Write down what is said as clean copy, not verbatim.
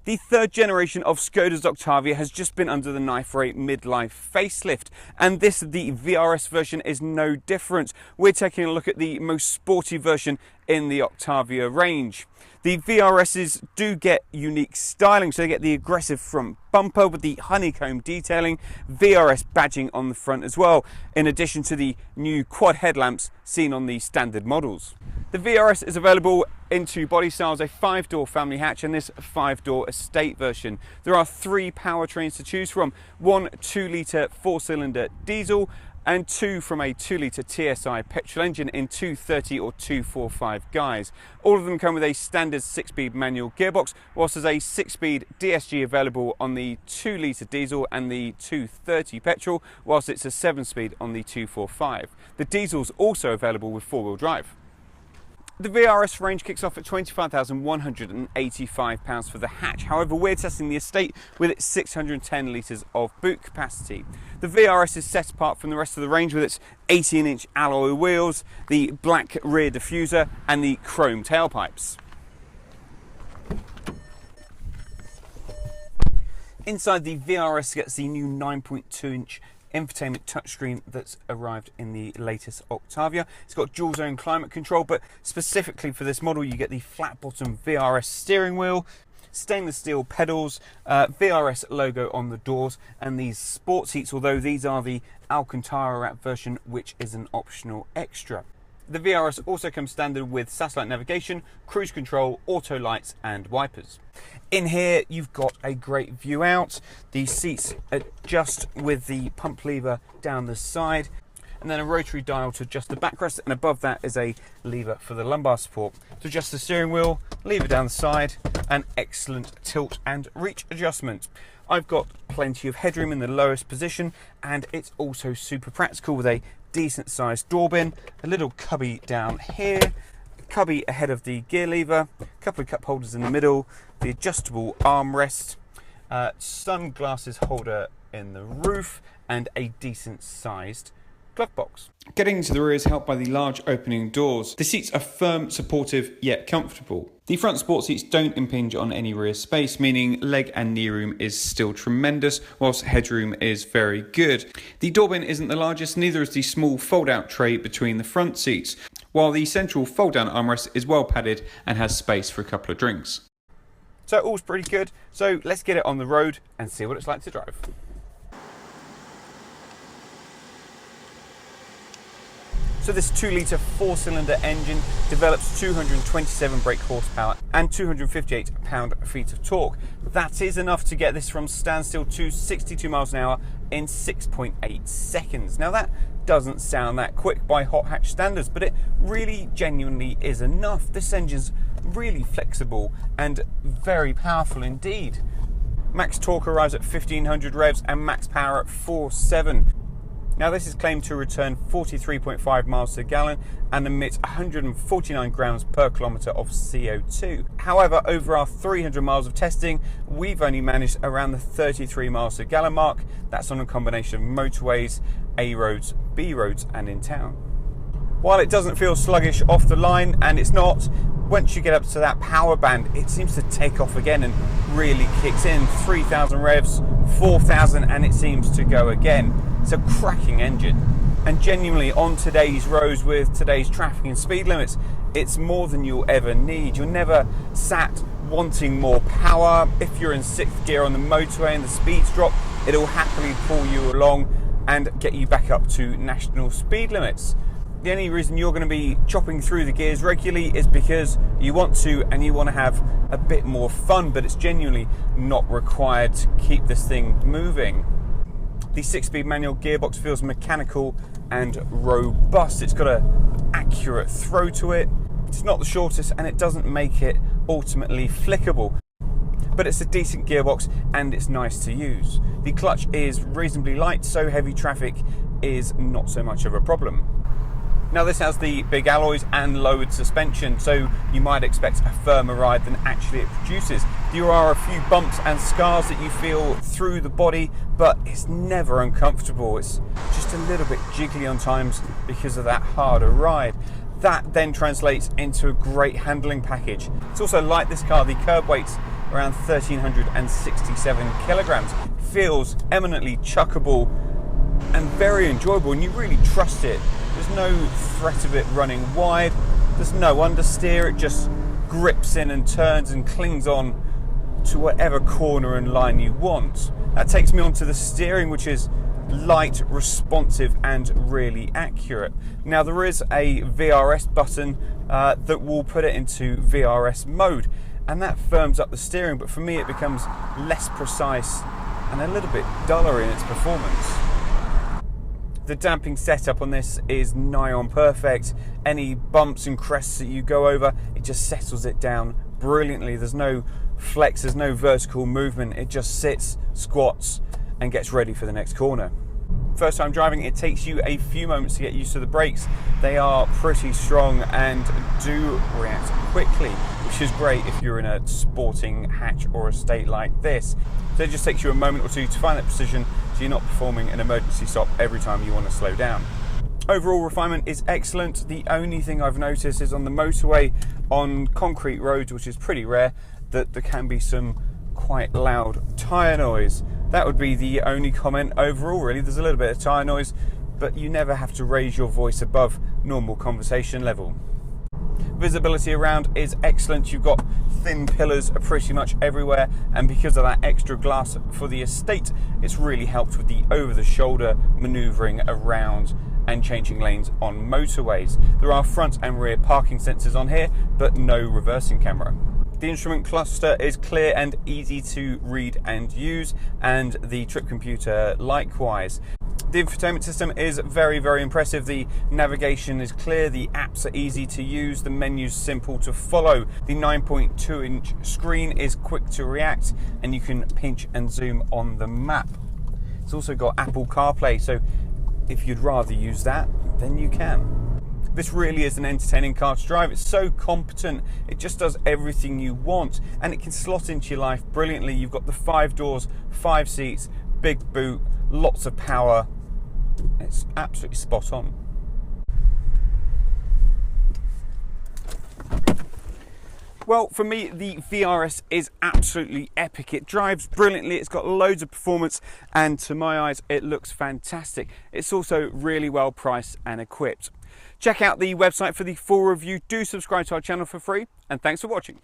The third generation of Skoda's Octavia has just been under the knife for a midlife facelift, and the VRS version is no different. We're taking a look at the most sporty version in the Octavia range. The VRSs do get unique styling, so they get the aggressive front bumper with the honeycomb detailing, VRS badging on the front as well, in addition to the new quad headlamps seen on the standard models. The VRS is available in two body styles, a 5-door family hatch and this 5-door estate version. There are 3 powertrains to choose from, one 2-litre 4-cylinder diesel and 2 from a 2-litre TSI petrol engine in 230 or 245 guise. All of them come with a standard 6-speed manual gearbox, whilst there's a 6-speed DSG available on the 2-litre diesel and the 230 petrol, whilst it's a 7-speed on the 245. The diesel's also available with 4-wheel drive. The VRS range kicks off at £25,185 for the hatch. However, we're testing the estate with its 610 litres of boot capacity. The VRS is set apart from the rest of the range with its 18-inch alloy wheels, the black rear diffuser and the chrome tailpipes. Inside, the VRS gets the new 9.2-inch infotainment touchscreen that's arrived in the latest Octavia. It's got dual zone climate control, but specifically for this model you get the flat bottom VRS steering wheel, stainless steel pedals, VRS logo on the doors, and these sport seats, although these are the Alcantara wrap version, which is an optional extra. The VRS also comes standard with satellite navigation, cruise control, auto lights and wipers. In here you've got a great view out. The seats adjust with the pump lever down the side, and then a rotary dial to adjust the backrest, and above that is a lever for the lumbar support. To adjust the steering wheel, lever down the side, and excellent tilt and reach adjustment. I've got plenty of headroom in the lowest position, and it's also super practical with a decent sized door bin, a little cubby down here, cubby ahead of the gear lever, a couple of cup holders in the middle, the adjustable armrest, sunglasses holder in the roof, and a decent sized glove box. Getting to the rear is helped by the large opening doors. The seats are firm, supportive, yet comfortable. The front sport seats don't impinge on any rear space, meaning leg and knee room is still tremendous, whilst headroom is very good. The door bin isn't the largest, neither is the small fold-out tray between the front seats, while the central fold-down armrest is well padded and has space for a couple of drinks. So all's pretty good, so let's get it on the road and see what it's like to drive. So this 2-litre 4-cylinder engine develops 227 brake horsepower and 258 pound-feet of torque. That is enough to get this from standstill to 62 miles an hour in 6.8 seconds. Now that doesn't sound that quick by hot hatch standards, but it really genuinely is enough. This engine's really flexible and very powerful indeed. Max torque arrives at 1500 revs and max power at 4.7. Now this is claimed to return 43.5 miles per gallon and emit 149 grams per kilometre of CO2. However, over our 300 miles of testing, we've only managed around the 33 miles per gallon mark. That's on a combination of motorways, A roads, B roads and in town. While it doesn't feel sluggish off the line, and it's not, once you get up to that power band, it seems to take off again and really kicks in. 3,000 revs, 4,000, and it seems to go again. It's a cracking engine. And genuinely, on today's roads with today's traffic and speed limits, it's more than you'll ever need. You're never sat wanting more power. If you're in 6th gear on the motorway and the speeds drop, it'll happily pull you along and get you back up to national speed limits. The only reason you're going to be chopping through the gears regularly is because you want to and you want to have a bit more fun, but it's genuinely not required to keep this thing moving. The 6-speed manual gearbox feels mechanical and robust. It's got an accurate throw to it. It's not the shortest and it doesn't make it ultimately flickable, but it's a decent gearbox and it's nice to use. The clutch is reasonably light, so heavy traffic is not so much of a problem. Now this has the big alloys and lowered suspension, so you might expect a firmer ride than actually it produces. There are a few bumps and scars that you feel through the body, but it's never uncomfortable. It's just a little bit jiggly on times because of that harder ride. That then translates into a great handling package. It's also like this car, the curb weight's around 1,367 kilograms. Feels eminently chuckable and very enjoyable, and you really trust it. There's no threat of it running wide, there's no understeer, it just grips in and turns and clings on to whatever corner and line you want. That takes me on to the steering, which is light, responsive and really accurate. Now there is a VRS button that will put it into VRS mode, and that firms up the steering, but for me it becomes less precise and a little bit duller in its performance. The damping setup on this is nigh on perfect. Any bumps and crests that you go over, it just settles it down brilliantly. There's no flex, there's no vertical movement, it just sits, squats and gets ready for the next corner. First time driving, it takes you a few moments to get used to the brakes. They are pretty strong and do react quickly, which is great if you're in a sporting hatch or estate like this. So it just takes you a moment or two to find that precision, so you're not performing an emergency stop every time you want to slow down. Overall refinement is excellent. The only thing I've noticed is on the motorway, on concrete roads, which is pretty rare, that there can be some quite loud tyre noise. That would be the only comment overall, really. There's a little bit of tyre noise, but you never have to raise your voice above normal conversation level. Visibility around is excellent. You've got thin pillars pretty much everywhere, and because of that extra glass for the estate, it's really helped with the over-the-shoulder manoeuvring around and changing lanes on motorways. There are front and rear parking sensors on here, but no reversing camera. The instrument cluster is clear and easy to read and use, and the trip computer likewise. The infotainment system is very, very impressive. The navigation is clear, the apps are easy to use, the menu's simple to follow. The 9.2-inch screen is quick to react, and you can pinch and zoom on the map. It's also got Apple CarPlay, so if you'd rather use that, then you can. This really is an entertaining car to drive. It's so competent, it just does everything you want, and it can slot into your life brilliantly. You've got the 5 doors, 5 seats, big boot, lots of power. It's absolutely spot on. Well, for me, the VRS is absolutely epic. It drives brilliantly, it's got loads of performance, and to my eyes, it looks fantastic. It's also really well priced and equipped. Check out the website for the full review. Do subscribe to our channel for free, and thanks for watching.